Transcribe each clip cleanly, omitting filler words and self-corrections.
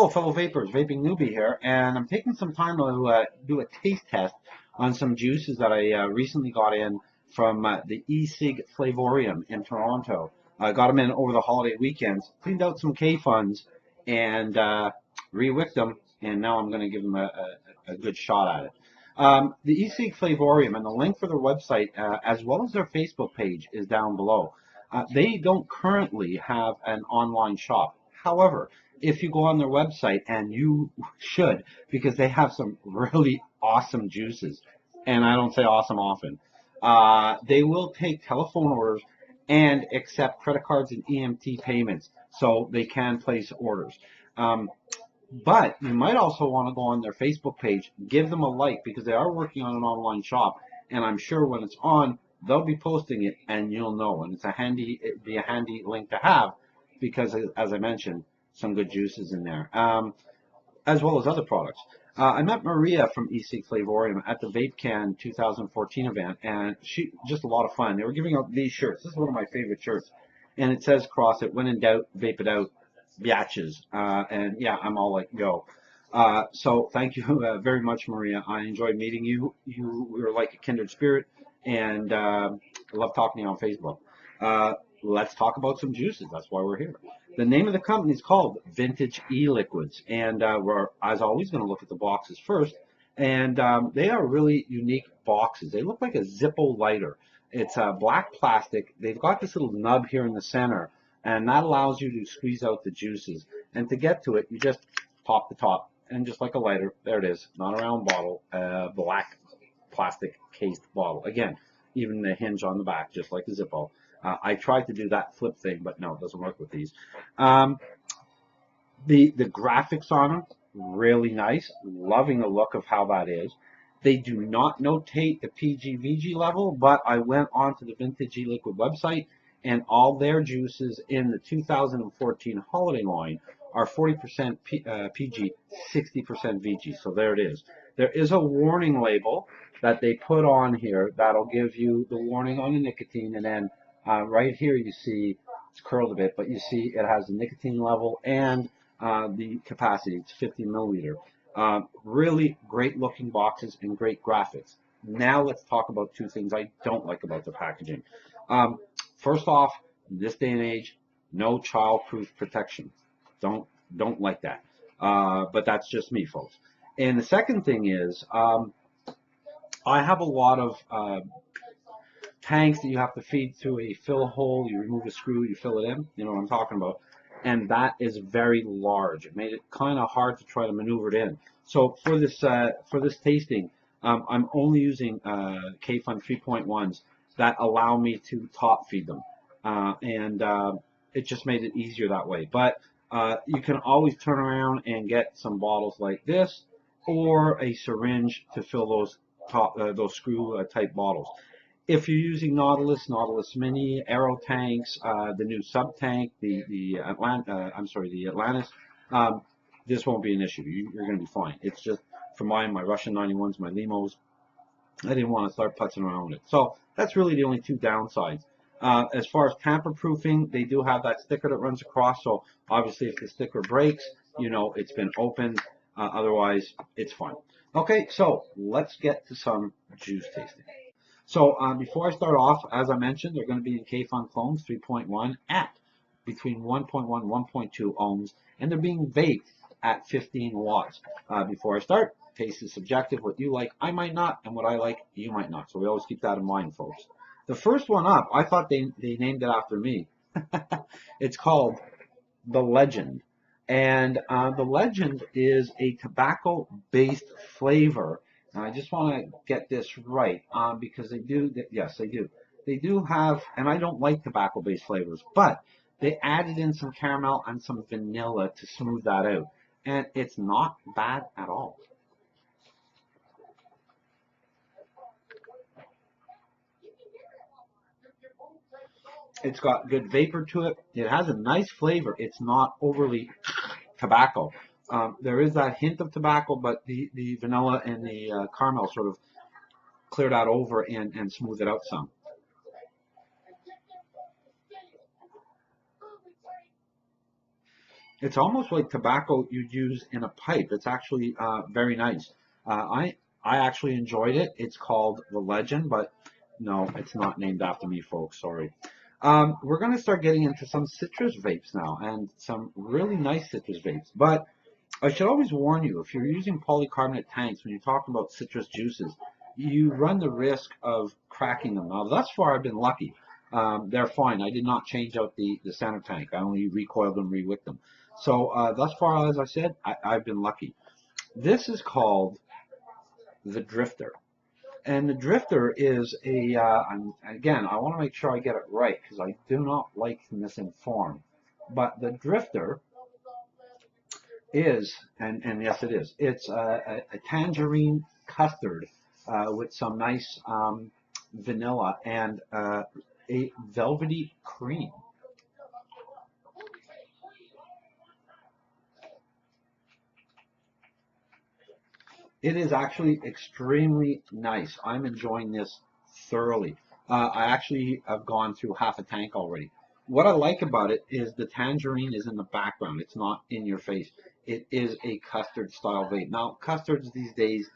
Hello, fellow vapors. Vaping newbie here, and I'm taking some time to do a taste test on some juices that I recently got in from the Ecig Flavourium in Toronto. I got them in over the holiday weekends, cleaned out some K funds, and re-wicked them, and now I'm going to give them a good shot at it. The Ecig Flavourium and the link for their website, as well as their Facebook page, is down below. They don't currently have an online shop. However, if you go on their website, and you should, because they have some really awesome juices, and I don't say awesome often, they will take telephone orders and accept credit cards and EMT payments, so they can place orders. But you might also want to go on their Facebook page, give them a like, because they are working on an online shop, and I'm sure when it's on, they'll be posting it, and you'll know. And it'd be a handy link to have, because as I mentioned, some good juices in there, as well as other products. I met Maria from Ecig Flavourium at the VapeCon 2014 event, and she just a lot of fun. They were giving out these shirts. This is one of my favorite shirts, and it says across it, "When in doubt, vape it out, biatches." And yeah, I'm all like, yo. So thank you very much, Maria. I enjoyed meeting you. You were like a kindred spirit, and I love talking to you on Facebook. Let's talk about some juices. That's why we're here. The name of the company is called Vintage Eliquids, and we're, as always, going to look at the boxes first. And they are really unique boxes. They look like a Zippo lighter. It's black plastic. They've got this little nub here in the center, and that allows you to squeeze out the juices. And to get to it, you just pop the top, and just like a lighter, there it is. Not a round bottle, black plastic cased bottle. Again, even the hinge on the back, just like a Zippo. I tried to do that flip thing, but no, it doesn't work with these. The graphics on them, really nice. Loving the look of how that is. They do not notate the PG/VG level, but I went onto the Vintage Eliquid website, and all their juices in the 2014 holiday line are 40% PG, 60% VG. So there it is. There is a warning label that they put on here that'll give you the warning on the nicotine, and then right here you see it's curled a bit, but you see it has the nicotine level and the capacity. It's 50 milliliter. Really great looking boxes and great graphics. Now let's talk about two things I don't like about the packaging. First off, in this day and age, no child-proof protection. Don't like that. But that's just me, folks. And the second thing is, I have a lot of tanks that you have to feed through a fill hole. You remove a screw, you fill it in. You know what I'm talking about. And that is very large. It made it kind of hard to try to maneuver it in. So for this tasting, I'm only using K-Fun 3.1s that allow me to top feed them, and it just made it easier that way. But you can always turn around and get some bottles like this, or a syringe to fill those screw type bottles. If you're using Nautilus, Nautilus Mini, Aero tanks, the new sub tank, the Atlantis, this won't be an issue. You're going to be fine. It's just for my Russian 91s, my Limos, I didn't want to start putzing around with it. So that's really the only two downsides. As far as tamper proofing, they do have that sticker that runs across. So obviously, if the sticker breaks, you know it's been opened. Otherwise, it's fine. Okay, so let's get to some juice tasting. So before I start off, as I mentioned, they're going to be in K-Fun clones 3.1 at between 1.1 and 1.2 ohms, and they're being vaped at 15 watts. Before I start, taste is subjective. What you like, I might not, and what I like, you might not. So we always keep that in mind, folks. The first one up, I thought they named it after me. It's called The Legend. And the Legend is a tobacco-based flavor. Now, I just want to get this right because they do, yes, they do. They do have, and I don't like tobacco-based flavors, but they added in some caramel and some vanilla to smooth that out. And it's not bad at all. It's got good vapor to it. It has a nice flavor. It's not overly tobacco. There is that hint of tobacco, but the vanilla and the caramel sort of clear that over and smooth it out some. It's almost like tobacco you'd use in a pipe. It's actually very nice. I actually enjoyed it. It's called the Legend, but no, it's not named after me, folks. Sorry. We're going to start getting into some citrus vapes now, and some really nice citrus vapes. But I should always warn you, if you're using polycarbonate tanks, when you're talking about citrus juices, you run the risk of cracking them. Now, thus far, I've been lucky. They're fine. I did not change out the center tank. I only recoiled them, rewicked them. So thus far, as I said, I've been lucky. This is called the Drifter. And the Drifter is again, I want to make sure I get it right because I do not like to misinform. But the Drifter is, and yes, it is. It's a tangerine custard with some nice vanilla and a velvety cream. It is actually extremely nice. I'm enjoying this thoroughly. I actually have gone through half a tank already. What I like about it is the tangerine is in the background. It's not in your face. It is a custard style vape. Now, custards these days,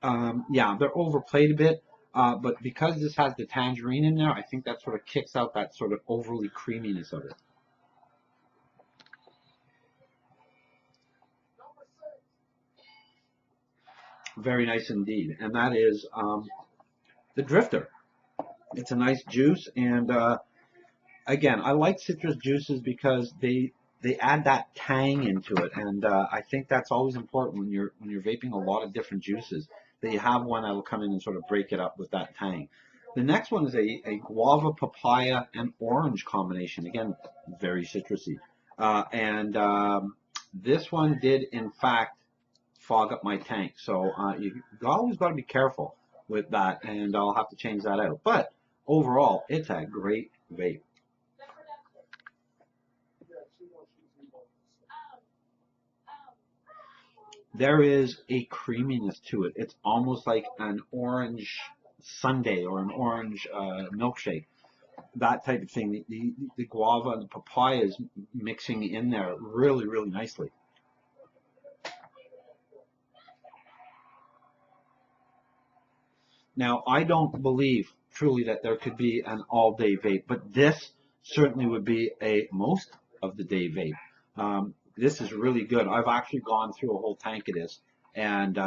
yeah, they're overplayed a bit. But because this has the tangerine in there, I think that sort of kicks out that sort of overly creaminess of it. Very nice indeed. And that is the Drifter. It's a nice juice, and again, I like citrus juices because they add that tang into it, and I think that's always important when you're vaping a lot of different juices that you have one that will come in and sort of break it up with that tang. The next one is a guava, papaya, and orange combination. Again, very citrusy, and this one did in fact fog up my tank. So you always got to be careful with that, and I'll have to change that out. But overall, it's a great vape. There is a creaminess to it. It's almost like an orange sundae or an orange milkshake, that type of thing. The guava and the papaya is mixing in there really, really nicely. Now, I don't believe truly that there could be an all-day vape, but this certainly would be a most of the day vape. This is really good. I've actually gone through a whole tank of this and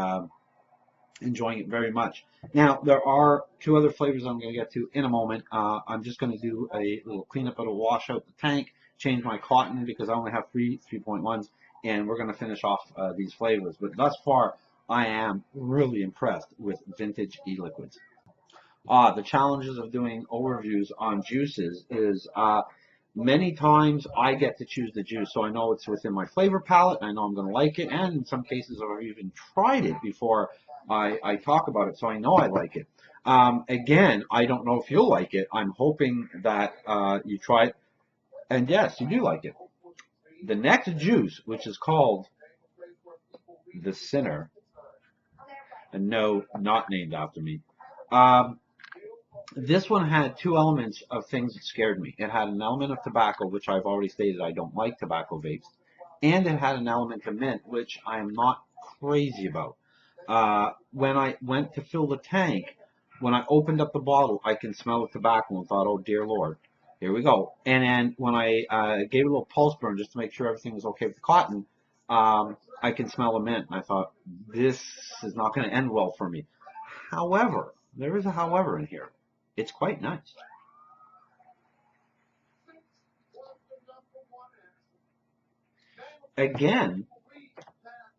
enjoying it very much. Now, there are two other flavors I'm going to get to in a moment. I'm just going to do a little cleanup. It'll wash out the tank, change my cotton because I only have three 3.1s, and we're going to finish off these flavors. But thus far, I am really impressed with Vintage E-Liquids. The challenges of doing overviews on juices is many times I get to choose the juice, so I know it's within my flavor palette, and I know I'm going to like it, and in some cases I've even tried it before I talk about it, so I know I like it. Again, I don't know if you'll like it. I'm hoping that you try it, and yes, you do like it. The next juice, which is called the Sinner, and no, not named after me. Um, This one had two elements of things that scared me. It had an element of tobacco, which I've already stated I don't like tobacco vapes, and it had an element of mint, which I am not crazy about. When I went to fill the tank, when I opened up the bottle, I can smell the tobacco and thought, oh dear Lord, here we go. And then when I gave it a little pulse burn just to make sure everything was okay with the cotton, I can smell the mint. And I thought, this is not going to end well for me. However, there is a however in here. It's quite nice. Again,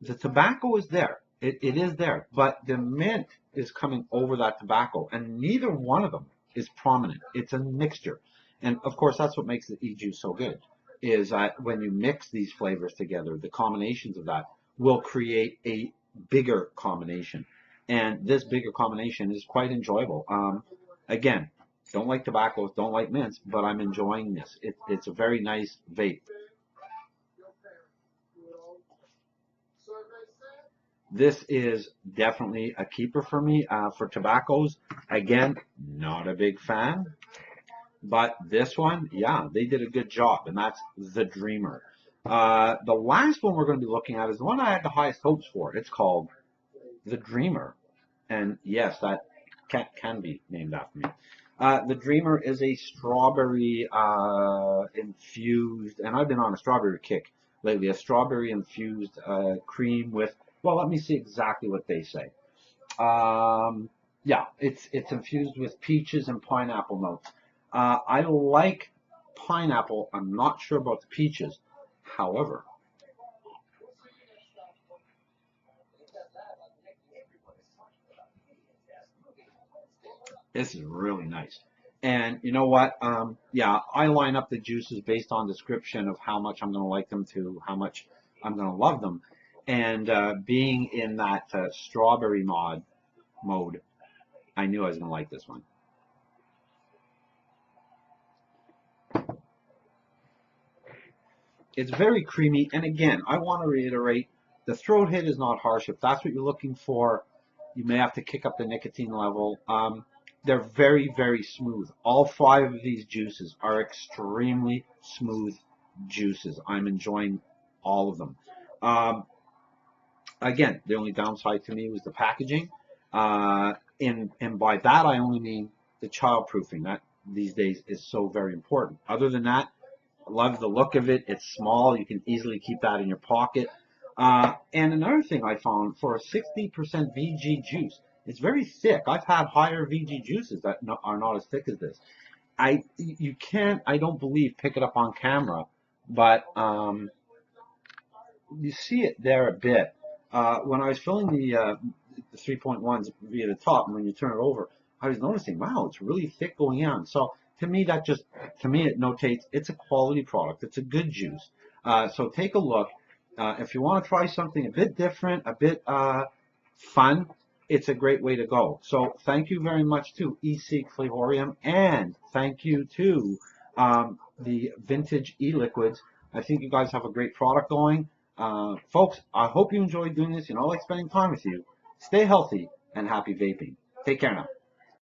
the tobacco is there. It is there, but the mint is coming over that tobacco, and neither one of them is prominent. It's a mixture, and of course, that's what makes the e-juice so good. Is that when you mix these flavors together, the combinations of that will create a bigger combination, and this bigger combination is quite enjoyable. Again, don't like tobaccos, don't like mints, but I'm enjoying this. It's a very nice vape. This is definitely a keeper for me. For tobaccos, again, not a big fan, but this one, yeah, they did a good job, and that's the Dreamer. The last one we're going to be looking at is the one I had the highest hopes for. It's called the Dreamer. And yes, that can be named after me. The Dreamer is a strawberry infused, and I've been on a strawberry kick lately, a strawberry infused cream with, well, let me see exactly what they say. Yeah, it's infused with peaches and pineapple notes. I like pineapple. I'm not sure about the peaches. However, this is really nice. And you know what? Yeah, I line up the juices based on description of how much I'm going to like them to how much I'm going to love them. And being in that strawberry mode, I knew I was going to like this one. It's very creamy. And again, I want to reiterate, the throat hit is not harsh. If that's what you're looking for, you may have to kick up the nicotine level. They're very, very smooth. All five of these juices are extremely smooth juices. I'm enjoying all of them. Um, Again, the only downside to me was the packaging. And by that, I only mean the childproofing. That these days is so very important. Other than that, I love the look of it. It's small. You can easily keep that in your pocket. And another thing I found for a 60% VG juice, it's very thick. I've had higher VG juices that are not as thick as this. You can't, I don't believe, pick it up on camera, but you see it there a bit. When I was filling the 3.1s via the top, and when you turn it over, I was noticing, wow, it's really thick going in. So to me, to me, it notates it's a quality product. It's a good juice. So take a look. If you want to try something a bit different, a bit fun, it's a great way to go. So thank you very much to Ecig Flavourium, and thank you to the Vintage Eliquids. I think you guys have a great product going. Folks, I hope you enjoyed doing this. You know, I like spending time with you. Stay healthy and happy vaping. Take care now.